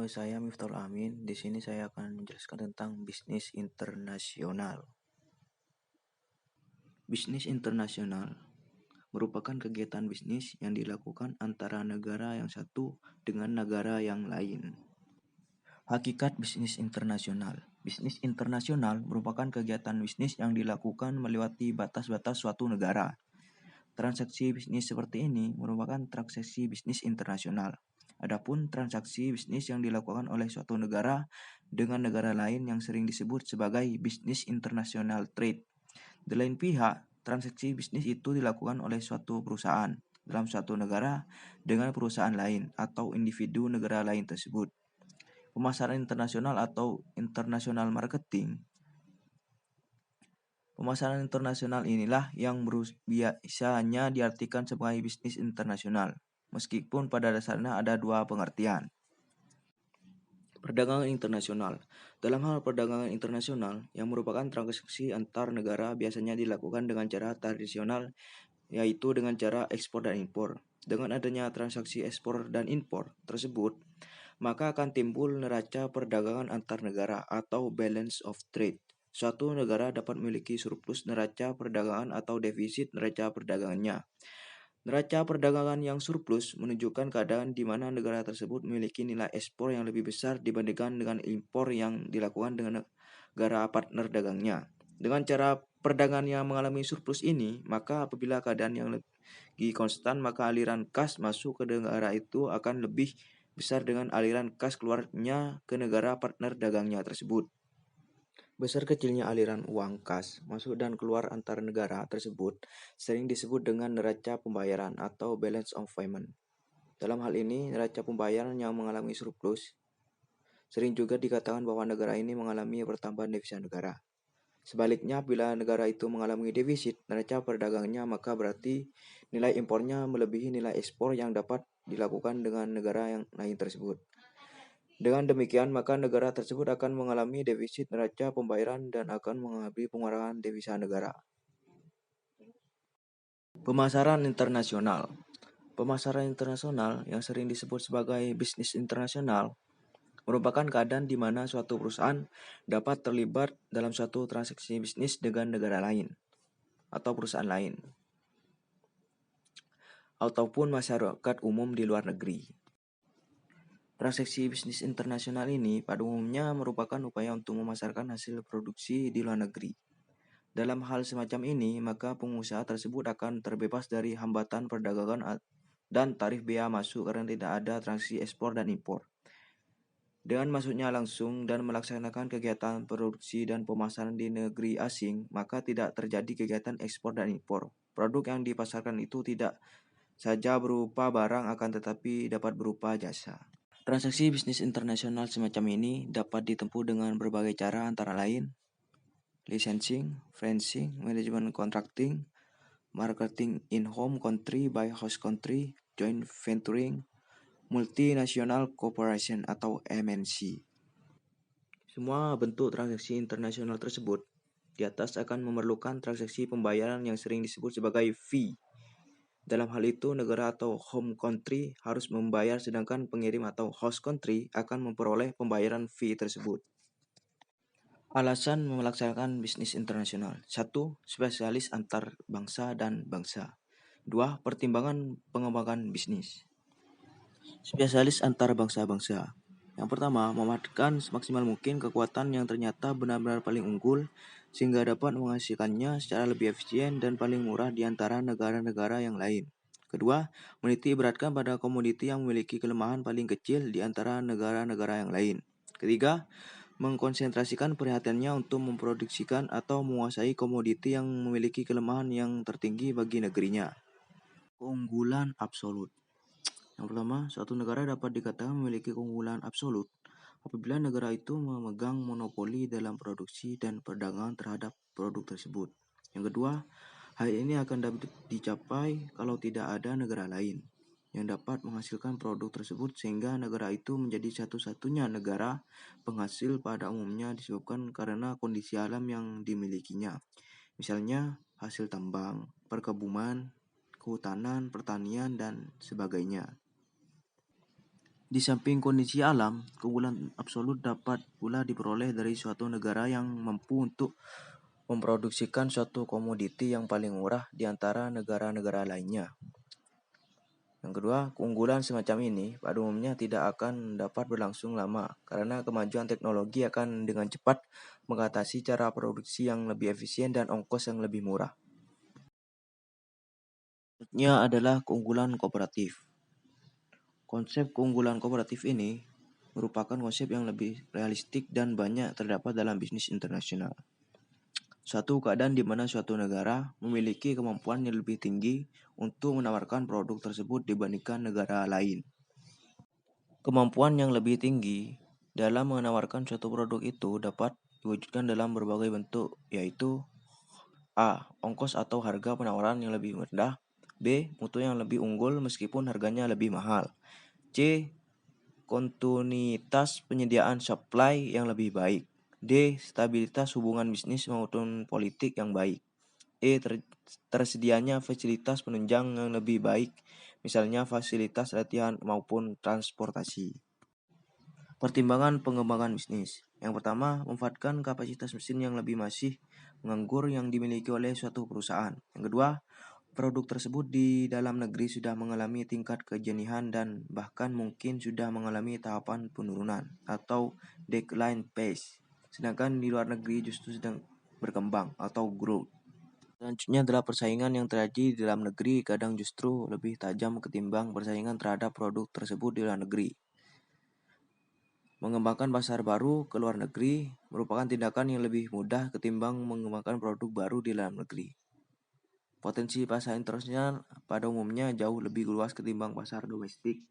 saya Miftahul Amin. Di sini saya akan menjelaskan tentang bisnis internasional. Bisnis internasional merupakan kegiatan bisnis yang dilakukan antara negara yang satu dengan negara yang lain. Hakikat bisnis internasional. Bisnis internasional merupakan kegiatan bisnis yang dilakukan melewati batas-batas suatu negara. Transaksi bisnis seperti ini merupakan transaksi bisnis internasional. Adapun transaksi bisnis yang dilakukan oleh suatu negara dengan negara lain yang sering disebut sebagai bisnis internasional trade. Di lain pihak, transaksi bisnis itu dilakukan oleh suatu perusahaan dalam suatu negara dengan perusahaan lain atau individu negara lain tersebut. Pemasaran internasional atau international marketing. Pemasaran internasional inilah yang biasanya diartikan sebagai bisnis internasional, meskipun pada dasarnya ada dua pengertian. Perdagangan internasional. Dalam hal perdagangan internasional, yang merupakan transaksi antar negara biasanya dilakukan dengan cara tradisional, yaitu dengan cara ekspor dan impor. Dengan adanya transaksi ekspor dan impor tersebut, maka akan timbul neraca perdagangan antar negara atau balance of trade. Suatu negara dapat memiliki surplus neraca perdagangan atau defisit neraca perdagangannya. Neraca perdagangan yang surplus menunjukkan keadaan di mana negara tersebut memiliki nilai ekspor yang lebih besar dibandingkan dengan impor yang dilakukan dengan negara partner dagangnya. Dengan cara perdagangan yang mengalami surplus ini, maka apabila keadaan yang lagi konstan, maka aliran kas masuk ke negara itu akan lebih besar dengan aliran kas keluarnya ke negara partner dagangnya tersebut. Besar kecilnya aliran uang kas masuk dan keluar antar negara tersebut sering disebut dengan neraca pembayaran atau balance of payment. Dalam hal ini, neraca pembayaran yang mengalami surplus sering juga dikatakan bahwa negara ini mengalami pertambahan devisa negara. Sebaliknya, bila negara itu mengalami defisit neraca perdagangannya, maka berarti nilai impornya melebihi nilai ekspor yang dapat dilakukan dengan negara yang lain tersebut. Dengan demikian, maka negara tersebut akan mengalami defisit neraca pembayaran dan akan mengalami pengurangan devisa negara. Pemasaran internasional. Pemasaran internasional yang sering disebut sebagai bisnis internasional merupakan keadaan di mana suatu perusahaan dapat terlibat dalam suatu transaksi bisnis dengan negara lain atau perusahaan lain ataupun masyarakat umum di luar negeri. Transaksi bisnis internasional ini pada umumnya merupakan upaya untuk memasarkan hasil produksi di luar negeri. Dalam hal semacam ini, maka pengusaha tersebut akan terbebas dari hambatan perdagangan dan tarif bea masuk karena tidak ada transaksi ekspor dan impor. Dengan masuknya langsung dan melaksanakan kegiatan produksi dan pemasaran di negeri asing, maka tidak terjadi kegiatan ekspor dan impor. Produk yang dipasarkan itu tidak saja berupa barang akan tetapi dapat berupa jasa. Transaksi bisnis internasional semacam ini dapat ditempuh dengan berbagai cara antara lain licensing, franchising, management contracting, marketing in home country by host country, joint venturing, multinational cooperation atau MNC. Semua bentuk transaksi internasional tersebut di atas akan memerlukan transaksi pembayaran yang sering disebut sebagai fee. Dalam hal itu, negara atau home country harus membayar sedangkan pengirim atau host country akan memperoleh pembayaran fee tersebut. Alasan melaksanakan bisnis internasional. 1. Spesialis antar bangsa dan bangsa. 2. Pertimbangan pengembangan bisnis. Spesialis antar bangsa-bangsa. Yang pertama, memanfaatkan semaksimal mungkin kekuatan yang ternyata benar-benar paling unggul sehingga dapat menghasilkannya secara lebih efisien dan paling murah di antara negara-negara yang lain. Kedua, menitik beratkan pada komoditi yang memiliki kelemahan paling kecil di antara negara-negara yang lain. Ketiga, mengkonsentrasikan perhatiannya untuk memproduksikan atau menguasai komoditi yang memiliki kelemahan yang tertinggi bagi negerinya. Keunggulan absolut. Yang pertama, suatu negara dapat dikatakan memiliki keunggulan absolut apabila negara itu memegang monopoli dalam produksi dan perdagangan terhadap produk tersebut. Yang kedua, hal ini akan dapat dicapai kalau tidak ada negara lain yang dapat menghasilkan produk tersebut sehingga negara itu menjadi satu-satunya negara penghasil pada umumnya disebabkan karena kondisi alam yang dimilikinya. Misalnya, hasil tambang, perkebunan, kehutanan, pertanian, dan sebagainya. Di samping kondisi alam, keunggulan absolut dapat pula diperoleh dari suatu negara yang mampu untuk memproduksikan suatu komoditi yang paling murah di antara negara-negara lainnya. Yang kedua, keunggulan semacam ini pada umumnya tidak akan dapat berlangsung lama karena kemajuan teknologi akan dengan cepat mengatasi cara produksi yang lebih efisien dan ongkos yang lebih murah. Selanjutnya adalah keunggulan kooperatif. Konsep keunggulan kooperatif ini merupakan konsep yang lebih realistik dan banyak terdapat dalam bisnis internasional. Suatu keadaan di mana suatu negara memiliki kemampuan yang lebih tinggi untuk menawarkan produk tersebut dibandingkan negara lain. Kemampuan yang lebih tinggi dalam menawarkan suatu produk itu dapat diwujudkan dalam berbagai bentuk, yaitu A. Ongkos atau harga penawaran yang lebih rendah. B. Mutu yang lebih unggul meskipun harganya lebih mahal. C. Kontinuitas penyediaan supply yang lebih baik. D. Stabilitas hubungan bisnis maupun politik yang baik. E. Tersedianya fasilitas penunjang yang lebih baik, misalnya fasilitas latihan maupun transportasi. Pertimbangan pengembangan bisnis. Yang pertama, memanfaatkan kapasitas mesin yang lebih masih menganggur yang dimiliki oleh suatu perusahaan. Yang kedua, produk tersebut di dalam negeri sudah mengalami tingkat kejenihan dan bahkan mungkin sudah mengalami tahapan penurunan atau decline phase. Sedangkan di luar negeri justru sedang berkembang atau growth. Selanjutnya adalah persaingan yang terjadi di dalam negeri kadang justru lebih tajam ketimbang persaingan terhadap produk tersebut di luar negeri. Mengembangkan pasar baru ke luar negeri merupakan tindakan yang lebih mudah ketimbang mengembangkan produk baru di dalam negeri. Potensi pasar internasional pada umumnya jauh lebih luas ketimbang pasar domestik.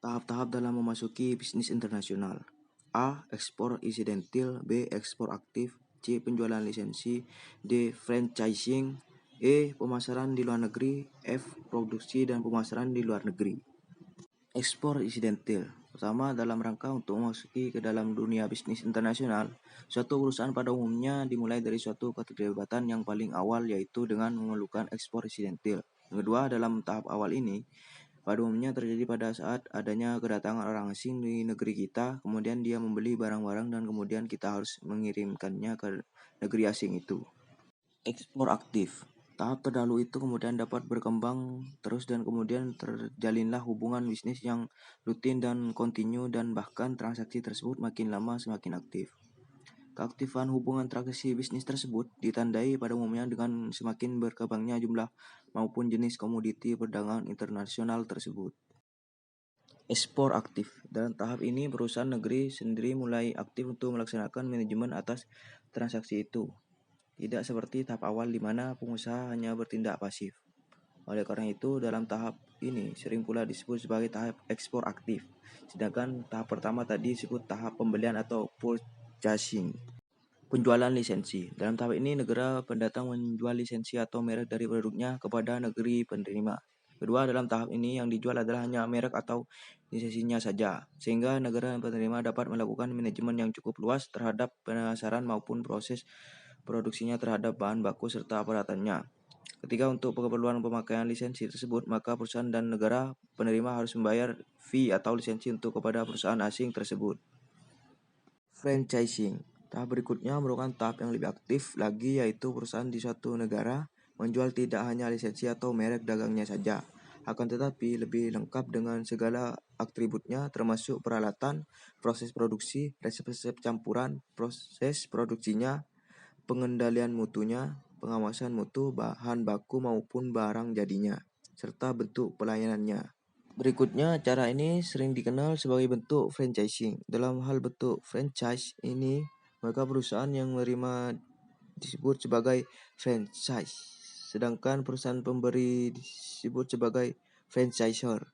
Tahap-tahap dalam memasuki bisnis internasional. A. Ekspor insidentil. B. Ekspor aktif. C. Penjualan lisensi. D. Franchising. E. Pemasaran di luar negeri. F. Produksi dan pemasaran di luar negeri. Ekspor insidentil. Pertama, dalam rangka untuk memasuki ke dalam dunia bisnis internasional, suatu perusahaan pada umumnya dimulai dari suatu keterlibatan yang paling awal, yaitu dengan memerlukan ekspor insidentil. Yang kedua, dalam tahap awal ini, pada umumnya terjadi pada saat adanya kedatangan orang asing di negeri kita, kemudian dia membeli barang-barang dan kemudian kita harus mengirimkannya ke negeri asing itu. Ekspor aktif. Tahap terdahulu itu kemudian dapat berkembang terus dan kemudian terjalinlah hubungan bisnis yang rutin dan kontinu dan bahkan transaksi tersebut makin lama semakin aktif. Keaktifan hubungan transaksi bisnis tersebut ditandai pada umumnya dengan semakin berkembangnya jumlah maupun jenis komoditi perdagangan internasional tersebut. Ekspor aktif. Dalam tahap ini perusahaan negeri sendiri mulai aktif untuk melaksanakan manajemen atas transaksi itu. Tidak seperti tahap awal di mana pengusaha hanya bertindak pasif. Oleh karena itu, dalam tahap ini sering pula disebut sebagai tahap ekspor aktif. Sedangkan tahap pertama tadi disebut tahap pembelian atau purchasing. Penjualan lisensi. Dalam tahap ini negara pendatang menjual lisensi atau merek dari produknya kepada negeri penerima. Kedua, dalam tahap ini yang dijual adalah hanya merek atau lisensinya saja, sehingga negara penerima dapat melakukan manajemen yang cukup luas terhadap pemasaran maupun proses produksinya terhadap bahan baku serta aparatannya. Ketika untuk keperluan pemakaian lisensi tersebut, maka perusahaan dan negara penerima harus membayar fee atau lisensi untuk kepada perusahaan asing tersebut. Franchising. Tahap berikutnya merupakan tahap yang lebih aktif lagi, yaitu perusahaan di suatu negara menjual tidak hanya lisensi atau merek dagangnya saja, akan tetapi lebih lengkap dengan segala atributnya termasuk peralatan, proses produksi, resep-resep campuran, proses produksinya, pengendalian mutunya, pengawasan mutu, bahan baku maupun barang jadinya, serta bentuk pelayanannya. Berikutnya, cara ini sering dikenal sebagai bentuk franchising. Dalam hal bentuk franchise ini, maka perusahaan yang menerima disebut sebagai franchise, sedangkan perusahaan pemberi disebut sebagai franchisor.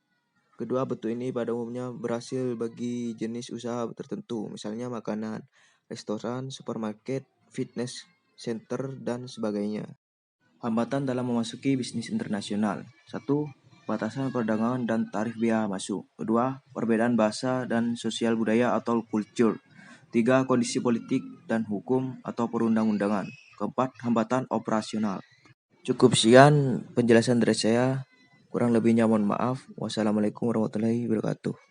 Kedua bentuk ini pada umumnya berhasil bagi jenis usaha tertentu, misalnya makanan, restoran, supermarket, fitness center, dan sebagainya. Hambatan dalam memasuki bisnis internasional. 1. Batasan perdagangan dan tarif bea masuk. 2. Perbedaan bahasa dan sosial budaya atau culture. 3. Kondisi politik dan hukum atau perundang-undangan. 4. Hambatan operasional. Cukup sekian penjelasan dari saya. Kurang lebihnya mohon maaf. Wassalamualaikum warahmatullahi wabarakatuh.